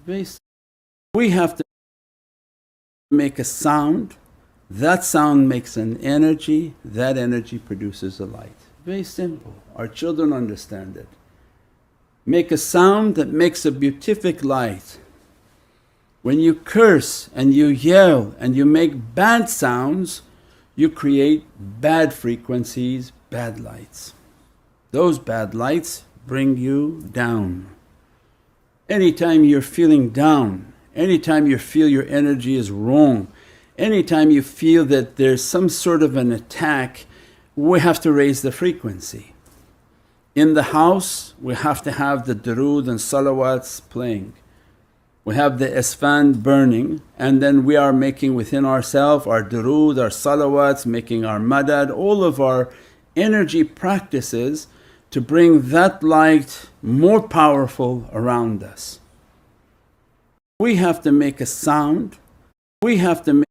Very simple. We have to make a sound, that sound makes an energy, that energy produces a light. Very simple, our children understand it. Make a sound that makes a beatific light. When you curse and you yell and you make bad sounds, you create bad frequencies, bad lights. Those bad lights bring you down. Anytime you're feeling down, anytime you feel your energy is wrong, anytime you feel that there's some sort of an attack, we have to raise the frequency. In the house we have to have the durood and salawats playing. We have the isfand burning, and then we are making within ourselves our durood, our salawats, making our madad, all of our energy practices to bring that light more powerful around us. We have to make a sound, we have to make